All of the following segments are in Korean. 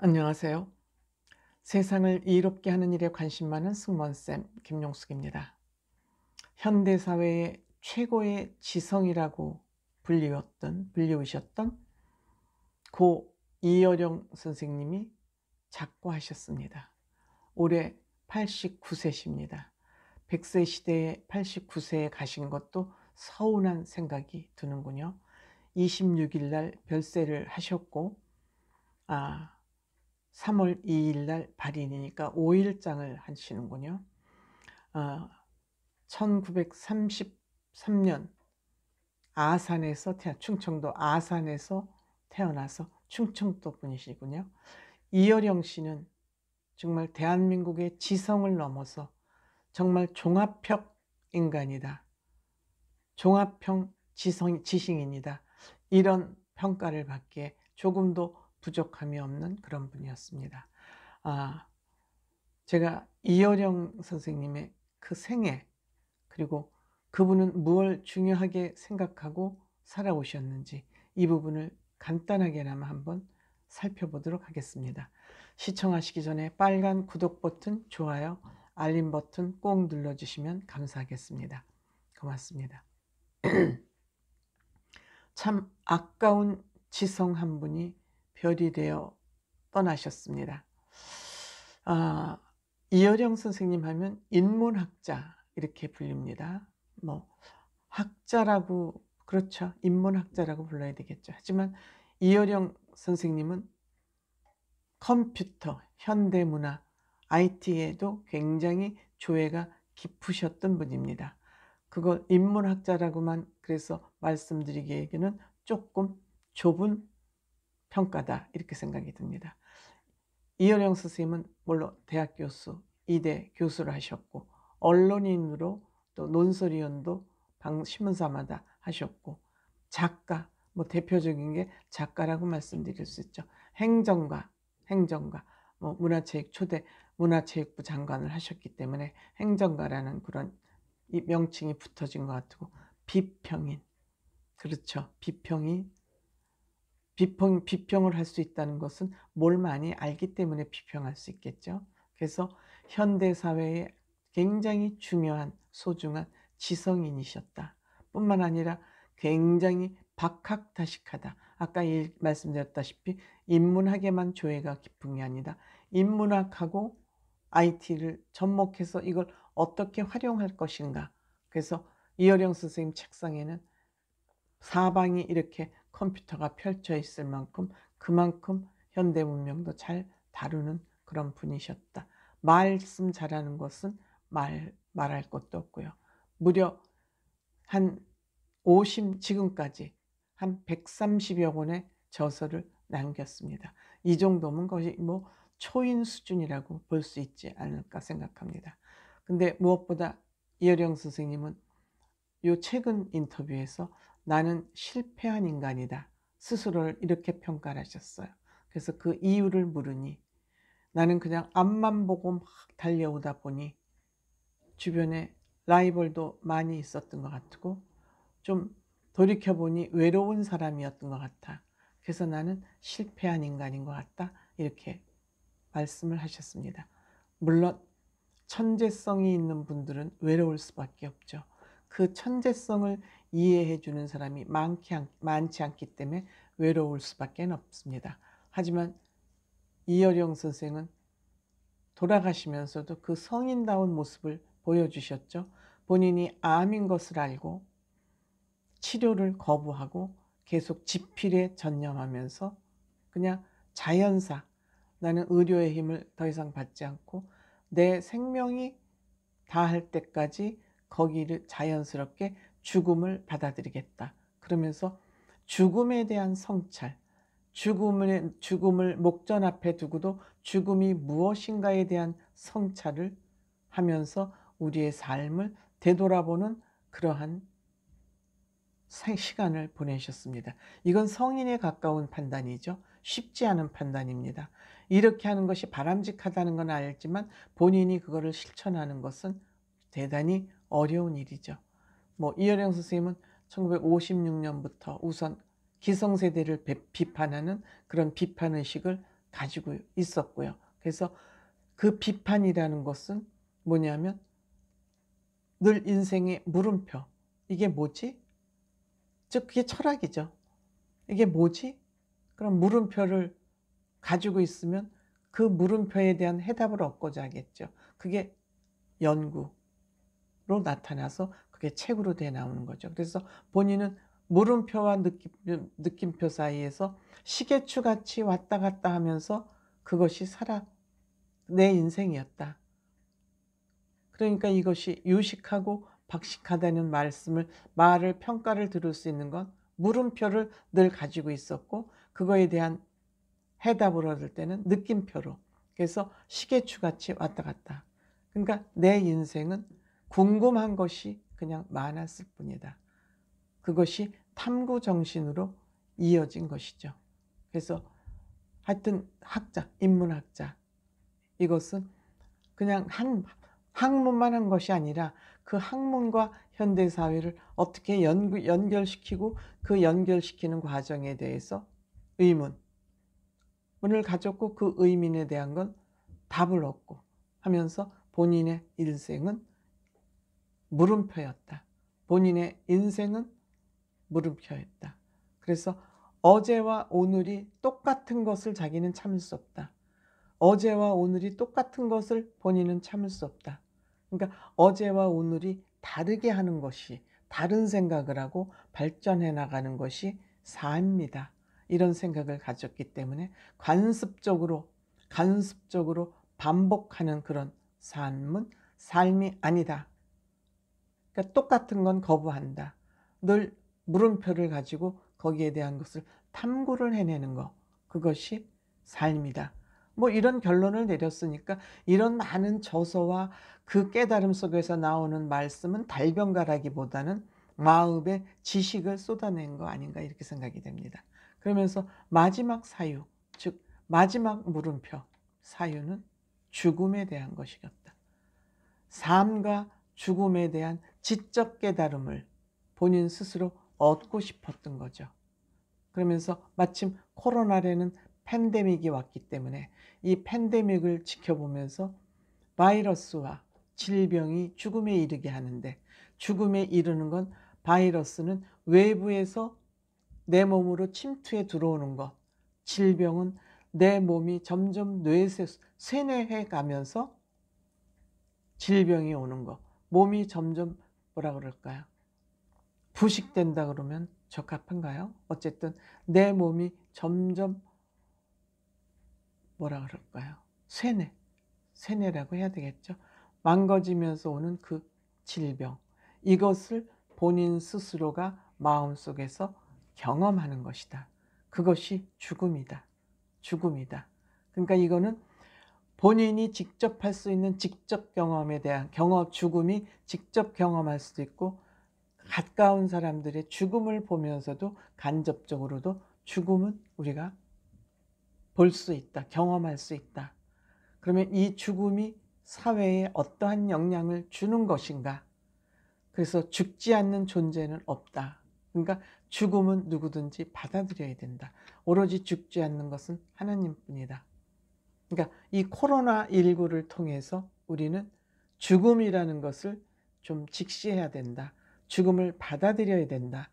안녕하세요. 세상을 이롭게 하는 일에 관심 많은 승무원쌤 김용숙입니다. 현대사회의 최고의 지성이라고 불리우셨던 고 이어령 선생님이 작고하셨습니다. 올해 89세십니다. 100세 시대에 89세에 가신 것도 서운한 생각이 드는군요. 26일 날 별세를 하셨고 3월 2일 날 발인이니까 5일장을 하시는군요. 1933년 충청도 아산에서 태어나서 충청도 분이시군요. 이어령 씨는 정말 대한민국의 지성을 넘어서 정말 종합형 인간이다. 종합형 지식인이다. 이런 평가를 받기에 조금도 부족함이 없는 그런 분이었습니다. 제가 이어령 선생님의 그 생애, 그리고 그분은 무엇을 중요하게 생각하고 살아오셨는지 이 부분을 간단하게나마 한번 살펴보도록 하겠습니다. 시청하시기 전에 빨간 구독 버튼, 좋아요, 알림 버튼 꼭 눌러주시면 감사하겠습니다. 고맙습니다. 참 아까운 지성 한 분이 별이 되어 떠나셨습니다. 이어령 선생님 하면 인문학자 이렇게 불립니다. 학자라고, 그렇죠, 인문학자라고 불러야 되겠죠. 하지만 이어령 선생님은 컴퓨터, 현대문화, IT에도 굉장히 조예가 깊으셨던 분입니다. 그걸 인문학자라고만 그래서 말씀드리기에는 조금 좁은 평가다 이렇게 생각이 듭니다. 이어령 선생님은 물론 대학 교수, 이대 교수를 하셨고 언론인으로 또 논설위원도 신문사마다 하셨고 작가, 대표적인 게 작가라고 말씀드릴 수 있죠. 행정가, 초대 문화체육부 장관을 하셨기 때문에 행정가라는 그런 이 명칭이 붙어진 것 같고, 비평인, 그렇죠. 비평을 할 수 있다는 것은 뭘 많이 알기 때문에 비평할 수 있겠죠. 그래서 현대사회에 굉장히 중요한 소중한 지성인이셨다 뿐만 아니라 굉장히 박학다식하다. 아까 말씀드렸다시피 인문학에만 조예가 깊은 게 아니다. 인문학하고 IT를 접목해서 이걸 어떻게 활용할 것인가. 그래서 이어령 선생님 책상에는 사방이 이렇게 컴퓨터가 펼쳐 있을 만큼 그만큼 현대 문명도 잘 다루는 그런 분이셨다. 말씀 잘하는 것은 말할 것도 없고요. 무려 지금까지 한 130여 권의 저서를 남겼습니다. 이 정도면 거의 초인 수준이라고 볼 수 있지 않을까 생각합니다. 근데 무엇보다 이어령 선생님은 요 최근 인터뷰에서 나는 실패한 인간이다. 스스로를 이렇게 평가를 하셨어요. 그래서 그 이유를 물으니 나는 그냥 앞만 보고 막 달려오다 보니 주변에 라이벌도 많이 있었던 것 같고 좀 돌이켜보니 외로운 사람이었던 것 같아. 그래서 나는 실패한 인간인 것 같다. 이렇게 말씀을 하셨습니다. 물론 천재성이 있는 분들은 외로울 수밖에 없죠. 그 천재성을 이해해 주는 사람이 많지 않기 때문에 외로울 수밖에 없습니다. 하지만 이어령 선생은 돌아가시면서도 그 성인다운 모습을 보여주셨죠. 본인이 암인 것을 알고 치료를 거부하고 계속 지필에 전념하면서 그냥 자연사, 나는 의료의 힘을 더 이상 받지 않고 내 생명이 다할 때까지 거기를 자연스럽게 죽음을 받아들이겠다. 그러면서 죽음에 대한 성찰, 죽음을 목전 앞에 두고도 죽음이 무엇인가에 대한 성찰을 하면서 우리의 삶을 되돌아보는 그러한 시간을 보내셨습니다. 이건 성인에 가까운 판단이죠. 쉽지 않은 판단입니다. 이렇게 하는 것이 바람직하다는 건 알지만 본인이 그거를 실천하는 것은 대단히 어려운 일이죠. 이어령 선생님은 1956년부터 우선 기성세대를 비판하는 그런 비판의식을 가지고 있었고요. 그래서 그 비판이라는 것은 뭐냐면 늘 인생의 물음표. 이게 뭐지? 즉 그게 철학이죠. 이게 뭐지? 그럼 물음표를 가지고 있으면 그 물음표에 대한 해답을 얻고자 하겠죠. 그게 연구로 나타나서 그게 책으로 돼 나오는 거죠. 그래서 본인은 물음표와 느낌표 사이에서 시계추 같이 왔다 갔다 하면서 그것이 내 인생이었다. 그러니까 이것이 유식하고 박식하다는 말을 평가를 들을 수 있는 건 물음표를 늘 가지고 있었고, 그거에 대한 해답을 얻을 때는 느낌표로, 그래서 시계추같이 왔다 갔다. 그러니까 내 인생은 궁금한 것이 그냥 많았을 뿐이다. 그것이 탐구 정신으로 이어진 것이죠. 그래서 하여튼 인문학자, 이것은 그냥 한 학문만 한 것이 아니라 그 학문과 현대사회를 어떻게 연결시키고 그 연결시키는 과정에 대해서 의문을 가졌고, 그 의문에 대한 건 답을 얻고 하면서 본인의 인생은 물음표였다. 본인의 인생은 물음표였다. 그래서 어제와 오늘이 똑같은 것을 자기는 참을 수 없다. 어제와 오늘이 똑같은 것을 본인은 참을 수 없다. 그러니까 어제와 오늘이 다르게 하는 것이, 다른 생각을 하고 발전해 나가는 것이 삶이다. 이런 생각을 가졌기 때문에 관습적으로 반복하는 그런 삶은 삶이 아니다. 그러니까 똑같은 건 거부한다. 늘 물음표를 가지고 거기에 대한 것을 탐구를 해내는 것, 그것이 삶이다. 뭐 이런 결론을 내렸으니까 이런 많은 저서와 그 깨달음 속에서 나오는 말씀은 달변가라기보다는 마음의 지식을 쏟아낸 거 아닌가, 이렇게 생각이 됩니다. 그러면서 마지막 사유, 즉 마지막 물음표 사유는 죽음에 대한 것이었다. 삶과 죽음에 대한 지적 깨달음을 본인 스스로 얻고 싶었던 거죠. 그러면서 마침 코로나라는 팬데믹이 왔기 때문에 이 팬데믹을 지켜보면서 바이러스와 질병이 죽음에 이르게 하는데, 죽음에 이르는 건 바이러스는 외부에서 내 몸으로 침투해 들어오는 것, 질병은 내 몸이 점점 쇠뇌해 가면서 질병이 오는 것, 몸이 점점 뭐라 그럴까요? 부식된다 그러면 적합한가요? 어쨌든 내 몸이 점점 뭐라 그럴까요? 쇠뇌라고 해야 되겠죠. 망가지면서 오는 그 질병, 이것을 본인 스스로가 마음속에서 경험하는 것이다. 그것이 죽음이다. 그러니까 이거는 본인이 직접 할 수 있는 직접 경험에 대한 죽음이 직접 경험할 수도 있고, 가까운 사람들의 죽음을 보면서도 간접적으로도 죽음은 우리가 볼 수 있다, 경험할 수 있다. 그러면 이 죽음이 사회에 어떠한 영향을 주는 것인가? 그래서 죽지 않는 존재는 없다. 그러니까 죽음은 누구든지 받아들여야 된다. 오로지 죽지 않는 것은 하나님뿐이다. 그러니까 이 코로나19를 통해서 우리는 죽음이라는 것을 좀 직시해야 된다. 죽음을 받아들여야 된다.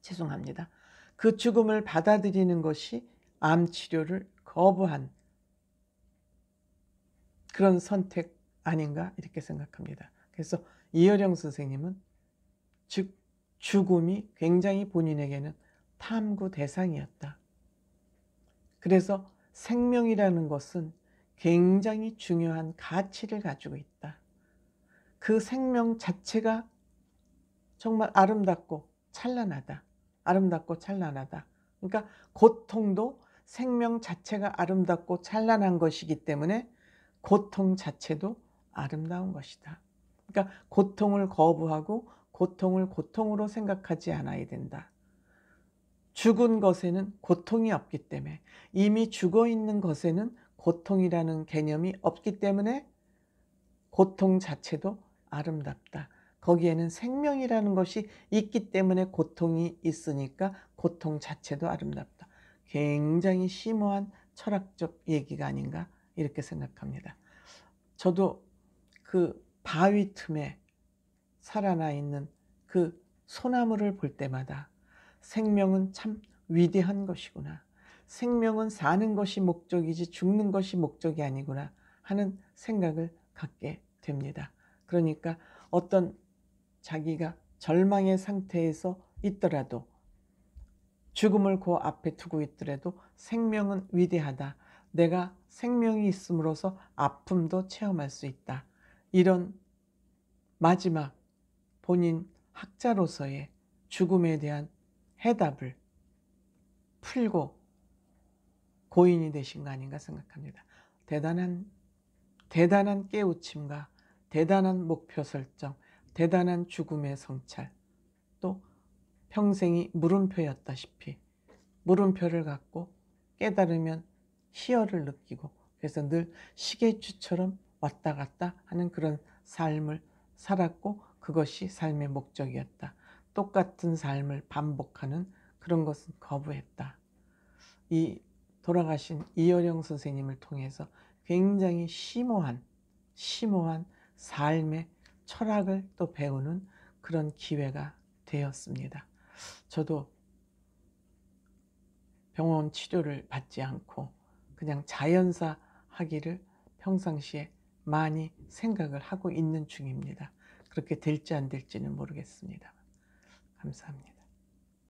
죄송합니다. 그 죽음을 받아들이는 것이 암 치료를 거부한 그런 선택 아닌가, 이렇게 생각합니다. 그래서 이효령 선생님은 죽음이 굉장히 본인에게는 탐구 대상이었다. 그래서 생명이라는 것은 굉장히 중요한 가치를 가지고 있다. 그 생명 자체가 정말 아름답고 찬란하다. 그러니까 고통도 생명 자체가 아름답고 찬란한 것이기 때문에 고통 자체도 아름다운 것이다. 그러니까 고통을 거부하고 고통을 고통으로 생각하지 않아야 된다. 죽은 것에는 고통이 없기 때문에, 이미 죽어 있는 것에는 고통이라는 개념이 없기 때문에 고통 자체도 아름답다. 거기에는 생명이라는 것이 있기 때문에 고통이 있으니까 고통 자체도 아름답다. 굉장히 심오한 철학적 얘기가 아닌가 이렇게 생각합니다. 저도 그 바위 틈에 살아나 있는 그 소나무를 볼 때마다 생명은 참 위대한 것이구나. 생명은 사는 것이 목적이지 죽는 것이 목적이 아니구나 하는 생각을 갖게 됩니다. 그러니까 어떤 자기가 절망의 상태에서 있더라도, 죽음을 그 앞에 두고 있더라도 생명은 위대하다. 내가 생명이 있음으로써 아픔도 체험할 수 있다. 이런 마지막 본인 학자로서의 죽음에 대한 해답을 풀고 고인이 되신 거 아닌가 생각합니다. 대단한 깨우침과 대단한 목표 설정, 대단한 죽음의 성찰, 또 평생이 물음표였다시피 물음표를 갖고 깨달으면 희열을 느끼고, 그래서 늘 시계추처럼 왔다 갔다 하는 그런 삶을 살았고, 그것이 삶의 목적이었다. 똑같은 삶을 반복하는 그런 것은 거부했다. 이 돌아가신 이어령 선생님을 통해서 굉장히 심오한 삶의 철학을 또 배우는 그런 기회가 되었습니다. 저도 병원 치료를 받지 않고 그냥 자연사 하기를 평상시에 많이 생각을 하고 있는 중입니다. 그렇게 될지 안 될지는 모르겠습니다. 감사합니다.